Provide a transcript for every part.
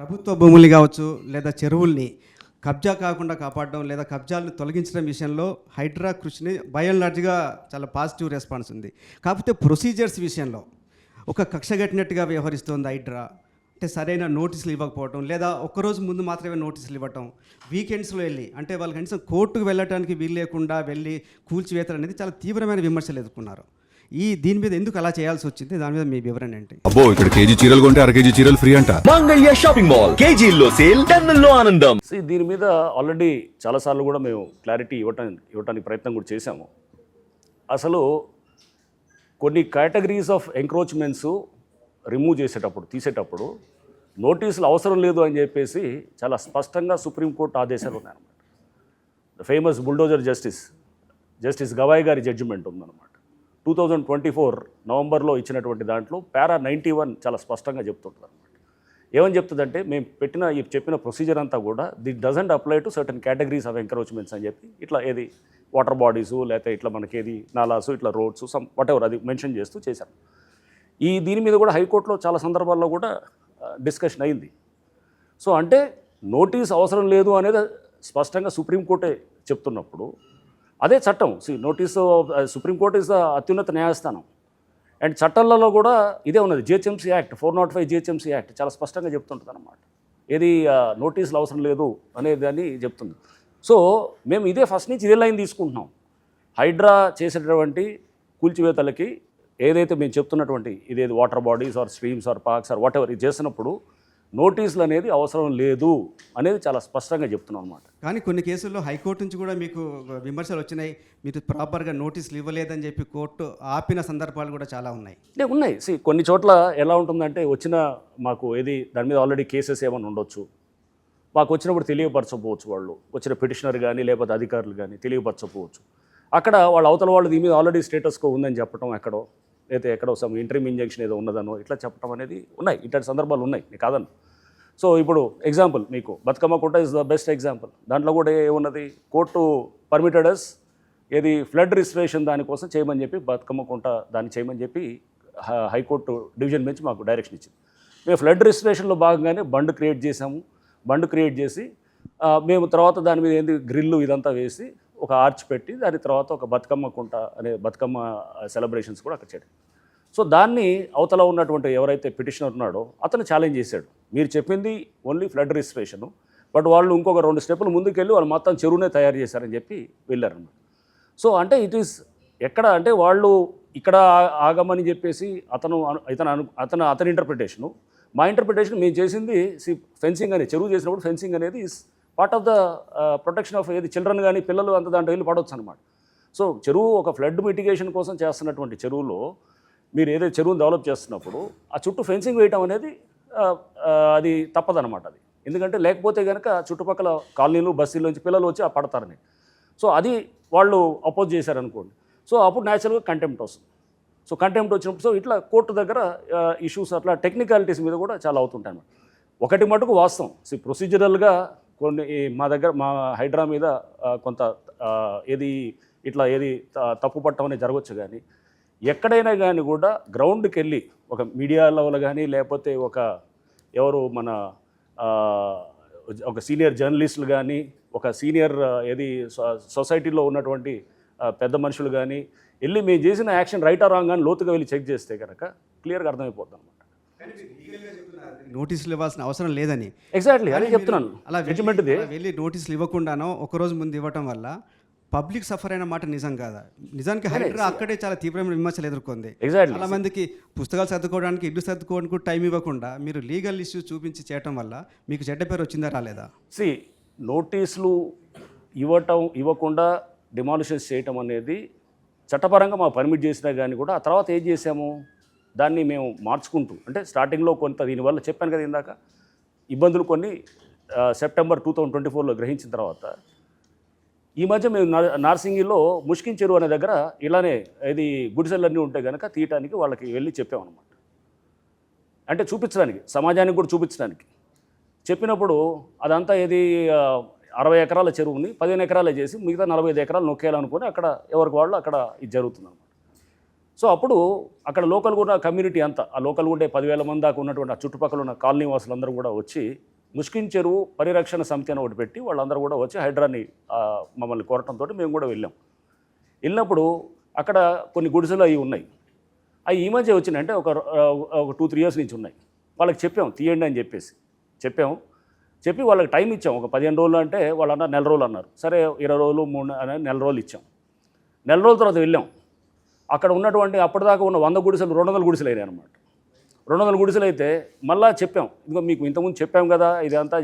ప్రభుత్వ భూముల్ని కావచ్చు లేదా చెరువుల్ని కబ్జా కాకుండా కాపాడడం లేదా కబ్జాలను తొలగించడం విషయంలో హైడ్రా కృషిని బై అండ్ లార్జ్గా చాలా పాజిటివ్ రెస్పాన్స్ ఉంది. కాకపోతే ప్రొసీజర్స్ విషయంలో ఒక కక్ష కట్టినట్టుగా వ్యవహరిస్తుంది హైడ్రా. అంటే సరైన నోటీసులు ఇవ్వకపోవడం లేదా ఒక్కరోజు ముందు మాత్రమే నోటీసులు ఇవ్వటం, వీకెండ్స్లో వెళ్ళి అంటే వాళ్ళు కనీసం కోర్టుకు వెళ్ళడానికి వీలు లేకుండా వెళ్ళి కూల్చివేతలు అనేది చాలా తీవ్రమైన విమర్శలు ఎదుర్కొన్నారు. దీని మీద ఎందుకు అలా చేయాల్సి వచ్చింది, దాని మీద మీ వివరణ ఏంటి? అబ్బో, ఇక్కడ కేజీ చీరలు కొంటే అర కేజీ చీరలు ఫ్రీ అంట. మంగళ్య షాపింగ్ మాల్, కేజీల్లో సేల్, టన్నుల్లో ఆనందం. దీని మీద ఆల్రెడీ చాలాసార్లు కూడా మేము క్లారిటీ ఇవ్వటానికి ప్రయత్నం కూడా చేశాము. అసలు కొన్ని కేటగిరీస్ ఆఫ్ ఎంక్రోచ్మెంట్స్ రిమూవ్ తీసేటప్పుడు నోటీసులు అవసరం లేదు అని చెప్పేసి చాలా స్పష్టంగా సుప్రీంకోర్టు ఆదేశాలు ఉన్నాయన్నమాట. The famous bulldozer justice Gavai గారి జడ్జిమెంట్ ఉందన్నమాట. 2024 నవంబర్లో ఇచ్చినటువంటి దాంట్లో పారా 91 చాలా స్పష్టంగా చెప్తుంటుంది అనమాట. ఏమని చెప్తుందంటే, మేము చెప్పిన ప్రొసీజర్ అంతా కూడా the doesn't apply to certain categories of encouragements అని చెప్పి ఇట్లా ఏది వాటర్ బాడీసు లేకపోతే ఇట్లా మనకేది నాలాసు ఇట్లా రోడ్స్ సమ్ వాటెవర్ అది మెన్షన్ చేస్తూ చేశారు. దీని మీద కూడా హైకోర్టులో చాలా సందర్భాల్లో కూడా డిస్కషన్ అయింది. సో అంటే నోటీస్ అవసరం లేదు అనేది స్పష్టంగా సుప్రీంకోర్టే చెప్తున్నప్పుడు అదే చట్టం. నోటీసు సుప్రీంకోర్టు ఇస్ ద అత్యున్నత న్యాయస్థానం. అండ్ చట్టాలలో కూడా ఇదే ఉన్నది. జిహెచ్ఎంసీ యాక్ట్ 405 జిహెచ్ఎంసీ యాక్ట్ చాలా స్పష్టంగా చెప్తుంటుంది అన్నమాట. నోటీసులు అవసరం లేదు అనేది అని చెప్తుంది. సో మేము ఇదే ఫస్ట్ నుంచి ఇదే లైన్ తీసుకుంటున్నాం. హైడ్రా చేసేటటువంటి కూల్చివేతలకి ఏదైతే మేము చెప్తున్నటువంటి ఇదేది water bodies or streams or parks or whatever ఇది చేసినప్పుడు నోటీసులు అనేది అవసరం లేదు అనేది చాలా స్పష్టంగా చెప్తున్నాం అనమాట. కానీ కొన్ని కేసుల్లో హైకోర్టు నుంచి కూడా మీకు విమర్శలు వచ్చినాయి, మీరు ప్రాపర్గా నోటీసులు ఇవ్వలేదని చెప్పి కోర్టు ఆపిన సందర్భాలు కూడా చాలా ఉన్నాయి. ఉన్నాయి. కొన్ని చోట్ల ఎలా ఉంటుందంటే మాకు దాని మీద ఆల్రెడీ కేసెస్ ఏమైనా ఉండొచ్చు, మాకు వచ్చినప్పుడు తెలియపరచకపోవచ్చు, వాళ్ళు వచ్చిన పిటిషనర్ కానీ లేకపోతే అధికారులు కానీ తెలియపరచకపోవచ్చు. అక్కడ అవతల వాళ్ళు దీని మీద ఆల్రెడీ స్టేటస్ కో ఉందని చెప్పడం ఎక్కడో సమ్ ఇంటరీమ్ ఇంజెక్షన్ ఏదో ఉన్నదనో ఇట్లా చెప్పడం అనేది ఉన్నాయి. ఇట్లాంటి సందర్భాలు ఉన్నాయి, నేను కాదను. సో ఇప్పుడు ఎగ్జాంపుల్ మీకు బతుకమ్మ కుంట ఇస్ ద బెస్ట్ ఎగ్జాంపుల్. దాంట్లో కూడా ఏమున్నది, కోర్టు పర్మిటెడ్ అస్ ఫ్లడ్ రిజిస్ట్రేషన్ దానికోసం చేయమని చెప్పి బతుకమ్మ కుంట దాన్ని చేయమని చెప్పి హైకోర్టు డివిజన్ బెంచ్ మాకు డైరెక్షన్ ఇచ్చింది. మేము ఫ్లడ్ రిజిస్ట్రేషన్లో భాగంగానే బండ్ క్రియేట్ చేసి మేము తర్వాత దాని మీద గ్రిల్లు ఇదంతా వేసి ఒక ఆర్చ్ పెట్టి దాని తర్వాత ఒక బతుకమ్మ కుంట అనే బతుకమ్మ సెలబ్రేషన్స్ కూడా అక్కడ చేయడం. సో దాన్ని అవతల ఉన్నటువంటి ఎవరైతే పిటిషనర్ ఉన్నాడో అతను ఛాలెంజ్ చేశాడు, మీరు చెప్పింది ఓన్లీ ఫ్లడ్ రిజిస్ట్రేషను, బట్ వాళ్ళు ఇంకొక 2 స్టెప్పులు ముందుకెళ్ళి వాళ్ళు మొత్తం చెరువునే తయారు చేశారని చెప్పి వెళ్ళారన్నమాట. సో అంటే ఇట్ ఈస్ ఎక్కడ అంటే వాళ్ళు ఇక్కడ ఆగమని చెప్పేసి అతని ఇంటర్ప్రిటేషను, మా ఇంటర్ప్రిటేషన్ మేము చేసింది ఫెన్సింగ్ అనేది, చెరువు చేసినప్పుడు ఫెన్సింగ్ అనేది is part of the protection of children కానీ పిల్లలు అంత దాంట్లో వెళ్ళి పడవచ్చు అనమాట. సో చెరువు ఒక ఫ్లడ్ మిటిగేషన్ కోసం చేస్తున్నటువంటి చెరువులో మీరు ఏదైతే చెరువును డెవలప్ చేస్తున్నప్పుడు ఆ చుట్టూ ఫెన్సింగ్ వేయటం అనేది అది తప్పదనమాట. అది ఎందుకంటే లేకపోతే కనుక చుట్టుపక్కల కాలనీలు బస్తీల్లోంచి పిల్లలు వచ్చి పడతారని. సో అది వాళ్ళు అపోజ్ చేశారనుకోండి, సో అప్పుడు న్యాచురల్గా కంటెంప్ట్ వస్తుంది. సో కంటెంప్ట్ వచ్చినప్పుడు సో ఇట్లా కోర్టు దగ్గర ఇష్యూస్ అట్లా టెక్నికాలిటీస్ మీద కూడా చాలా అవుతుంటాయి అన్నమాట. ఒకటి మటుకు వాస్తవం, ప్రొసీజరల్గా కొన్ని మా హైడ్రా మీద కొంత తప్పు పట్టడం అనేది జరగవచ్చు. కానీ ఎక్కడైనా కానీ కూడా గ్రౌండ్కి వెళ్ళి ఒక మీడియా లెవెల్ కానీ లేకపోతే ఒక సీనియర్ జర్నలిస్టులు కానీ ఒక సీనియర్ సొసైటీలో ఉన్నటువంటి పెద్ద మనుషులు కానీ వెళ్ళి మేము చేసిన యాక్షన్ రైట్ ఆర్ రాంగ్ అని లోతుగా వెళ్ళి చెక్ చేస్తే కనుక క్లియర్గా అర్థమైపోతుంది అనమాట. నోటీసులు ఇవ్వాల్సిన అవసరం లేదని ఎగ్జాక్ట్లీ అదే చెప్తున్నాను. అలా వెళ్ళి నోటీసులు ఇవ్వకుండానో ఒకరోజు ముందు ఇవ్వటం వల్ల పబ్లిక్ సఫర్ అయిన మాట నిజం కాదా? నిజానికి హైడ్రా అక్కడే చాలా తీవ్రమైన విమర్శలు ఎదుర్కొంది. చాలా మందికి పుస్తకాలు సర్దుకోవడానికి ఇల్లు సర్దుకోవడానికి టైం ఇవ్వకుండా మీరు లీగల్ ఇష్యూస్ చూపించి చేయటం వల్ల మీకు చెడ్డ పేరు వచ్చిందా రాలేదా? నోటీసులు ఇవ్వకుండా డిమాలిషన్స్ చేయటం అనేది చట్టపరంగా మా పర్మిట్ చేసినా కానీ కూడా ఆ తర్వాత ఏం చేసాము, దాన్ని మేము మార్చుకుంటూ అంటే స్టార్టింగ్లో కొంత దీనివల్ల చెప్పాను కదా ఇందాక ఇబ్బందులు కొన్ని సెప్టెంబర్ 2024లో గ్రహించిన తర్వాత ఈ మధ్య మేము నార్సింగిలో ముష్కిన్ చెరువు అనే దగ్గర ఇలానే గుడిసెలన్నీ ఉంటే కనుక తీయటానికి వాళ్ళకి వెళ్ళి చెప్పామన్నమాట. అంటే చూపించడానికి, సమాజానికి కూడా చూపించడానికి చెప్పినప్పుడు అదంతా 60 ఎకరాల చెరువుని 15 ఎకరాలే చేసి మిగతా 45 ఎకరాలు నొక్కేయాలనుకుని అక్కడ ఎవరికి వాళ్ళు అక్కడ ఇది జరుగుతుందన్నమాట. సో అప్పుడు అక్కడ లోకల్ కూడా కమ్యూనిటీ అంతా, ఆ లోకల్ ఉండే 10,000 మంది దాకా ఉన్నటువంటి ఆ చుట్టుపక్కల ఉన్న కాలనీ వాసులందరూ కూడా వచ్చి ముష్కిన్ చెరువు పరిరక్షణ సమితి అని ఒకటి పెట్టి వాళ్ళందరూ కూడా వచ్చి హైడ్రాని మమ్మల్ని కోరటంతో మేము కూడా వెళ్ళాం. వెళ్ళినప్పుడు అక్కడ కొన్ని గుడిసెలు అవి ఉన్నాయి. అవి ఈ మధ్య వచ్చినాయి, అంటే ఒక 2-3 ఇయర్స్ నుంచి ఉన్నాయి. వాళ్ళకి చెప్పాం తీయండి అని చెప్పి వాళ్ళకి టైం ఇచ్చాం. ఒక 15 రోజులు అంటే వాళ్ళు అన్నారు 4 రోజులు అన్నారు. సరే 20 రోజులు 3 అని 4 రోజులు ఇచ్చాం. 4 రోజుల తర్వాత వెళ్ళాం. అక్కడ ఉన్నటువంటి అప్పటిదాకా ఉన్న 100 గుడిసెలు 200 గుడిసెలు అయినాయి అనమాట. 200 గుడిసెలు అయితే మళ్ళీ చెప్పాం, ఇదిగో మీకు ఇంతకుముందు చెప్పాం కదా ఇదంతా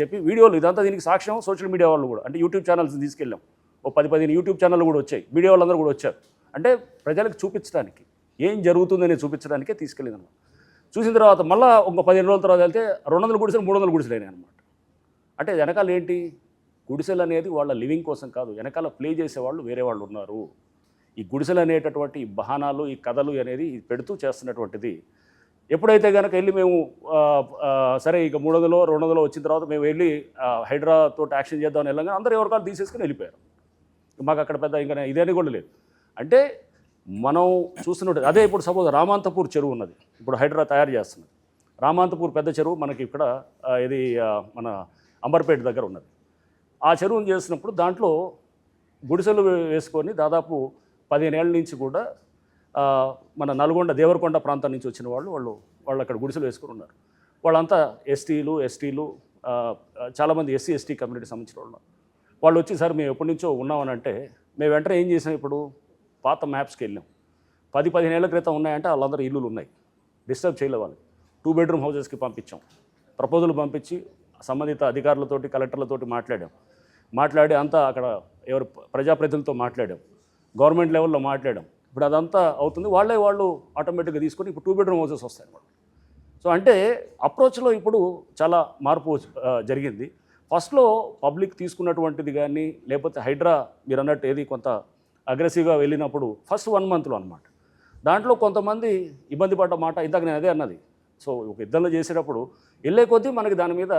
చెప్పి వీడియోలు ఇదంతా దీనికి సాక్ష్యం సోషల్ మీడియా వాళ్ళు కూడా, అంటే యూట్యూబ్ ఛానల్స్ తీసుకెళ్ళాం. ఓ 10-15 యూట్యూబ్ ఛానళ్ళు కూడా వచ్చాయి, మీడియా వాళ్ళందరూ కూడా వచ్చారు. అంటే ప్రజలకు చూపించడానికి, ఏం జరుగుతుందని చూపించడానికే తీసుకెళ్ళింది అనమాట. చూసిన తర్వాత మళ్ళీ ఒక 15 రోజుల తర్వాత వెళ్తే 200 గుడిసెలు 300 గుడిసెలు అయినాయి అనమాట. అంటే వెనకాల ఏంటి, గుడిసెలు అనేది వాళ్ళ లివింగ్ కోసం కాదు, వెనకాల ప్లే చేసేవాళ్ళు వేరే వాళ్ళు ఉన్నారు. ఈ గుడిసెలు అనేటటువంటి ఈ బహానాలు, ఈ కథలు అనేది పెడుతూ చేస్తున్నటువంటిది. ఎప్పుడైతే కనుక వెళ్ళి మేము సరే ఇక 300-200 వచ్చిన తర్వాత మేము వెళ్ళి హైడ్రాతో యాక్షన్ చేద్దామని వెళ్ళగా అందరూ ఎవరికాలు తీసేసుకుని వెళ్ళిపోయారు. మాకు అక్కడ పెద్ద ఇంకా ఇదేని కూడా లేదు. అంటే మనం చూస్తున్నట్టు అదే ఇప్పుడు సపోజ్ రామాంతపూర్ చెరువు ఉన్నది, ఇప్పుడు హైడ్రా తయారు చేస్తున్నది. రామాంతపూర్ పెద్ద చెరువు మనకి ఇక్కడ ఇది మన అంబర్పేట దగ్గర ఉన్నది. ఆ చెరువును చేసినప్పుడు దాంట్లో గుడిసెలు వేసుకొని దాదాపు 15 ఏళ్ళ నుంచి కూడా మన నల్గొండ దేవరకొండ ప్రాంతం నుంచి వచ్చిన వాళ్ళు అక్కడ గుడిసెలు వేసుకుని ఉన్నారు. వాళ్ళంతా ఎస్టీలు చాలామంది ఎస్సీ కమ్యూనిటీ సంబంధించిన వాళ్ళు. వాళ్ళు వచ్చి సార్ మేము ఎప్పటి నుంచో ఉన్నామని అంటే మేము వెంటనే ఏం చేసాం, ఇప్పుడు పాత మ్యాప్స్కి వెళ్ళాం. 10-15 ఏళ్ల క్రితం ఉన్నాయంటే వాళ్ళందరూ ఇల్లులు ఉన్నాయి, డిస్టర్బ్ చేయలే వాళ్ళు. 2 బెడ్రూమ్ హౌసెస్కి పంపించాం, ప్రపోజల్ పంపించి సంబంధిత అధికారులతోటి కలెక్టర్లతోటి మాట్లాడి అంతా అక్కడ ఎవరు ప్రజాప్రతినిధులతో మాట్లాడాం, గవర్నమెంట్ లెవెల్లో మాట్లాడాం. ఇప్పుడు అదంతా అవుతుంది, వాళ్ళు ఆటోమేటిక్గా తీసుకొని ఇప్పుడు 2 బెడ్రూమ్ హౌసెస్ వస్తాయి అన్నమాట. సో అంటే అప్రోచ్లో ఇప్పుడు చాలా మార్పు జరిగింది. ఫస్ట్లో పబ్లిక్ తీసుకున్నటువంటిది కానీ లేకపోతే హైడ్రా మీరు అన్నట్టు ఏది కొంత అగ్రెసివ్గా వెళ్ళినప్పుడు ఫస్ట్ 1 మంత్లో అనమాట. దాంట్లో కొంతమంది ఇబ్బంది పడ్డ మాట ఇందాక నేను అదే అన్నది. సో ఒక యుద్ధంలో చేసేటప్పుడు వెళ్ళే కొద్దీ మనకి దాని మీద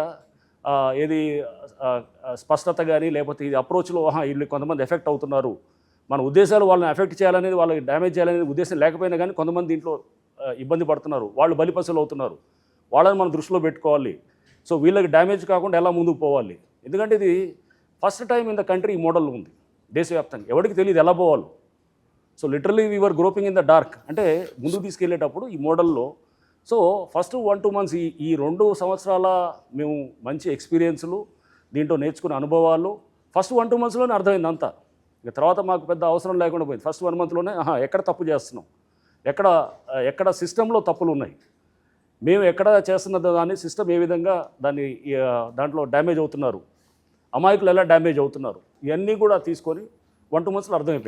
ఏది స్పష్టత కానీ లేకపోతే ఇది అప్రోచ్లో వీళ్ళు కొంతమంది ఎఫెక్ట్ అవుతున్నారు, మన ఉద్దేశాలు వాళ్ళని ఎఫెక్ట్ చేయాలనేది, వాళ్ళకి డ్యామేజ్ చేయాలనేది ఉద్దేశం లేకపోయినా కానీ కొంతమంది దీంట్లో ఇబ్బంది పడుతున్నారు, వాళ్ళు బలిపశులు అవుతున్నారు, వాళ్ళని మనం దృష్టిలో పెట్టుకోవాలి. సో వీళ్ళకి డ్యామేజ్ కాకుండా ఎలా ముందుకు పోవాలి, ఎందుకంటే ఇది first time in the country ఈ మోడల్ ఉంది దేశవ్యాప్తంగా, ఎవరికి తెలియదు ఎలా పోవాలి. So literally we are groping in the dark, అంటే ముందుకు తీసుకెళ్లేటప్పుడు ఈ మోడల్లో. సో ఫస్ట్ 1-2 మంత్స్ ఈ 2 సంవత్సరాల మేము మంచి ఎక్స్పీరియన్స్లు, దీంట్లో నేర్చుకునే అనుభవాలు ఫస్ట్ 1-2 మంత్స్లోనే అర్థమైంది అంతా. ఇక తర్వాత మాకు పెద్ద అవసరం లేకుండా పోయింది. ఫస్ట్ 1 మంత్లోనే ఎక్కడ తప్పు చేస్తున్నాం, ఎక్కడ సిస్టంలో తప్పులు ఉన్నాయి, మేము ఎక్కడ చేస్తున్న దాన్ని సిస్టమ్ ఏ విధంగా దాంట్లో డ్యామేజ్ అవుతున్నారు, అమాయకులు ఎలా డ్యామేజ్ అవుతున్నారు, ఇవన్నీ కూడా తీసుకొని 1-2 మంత్స్లో అర్థమైపోయింది.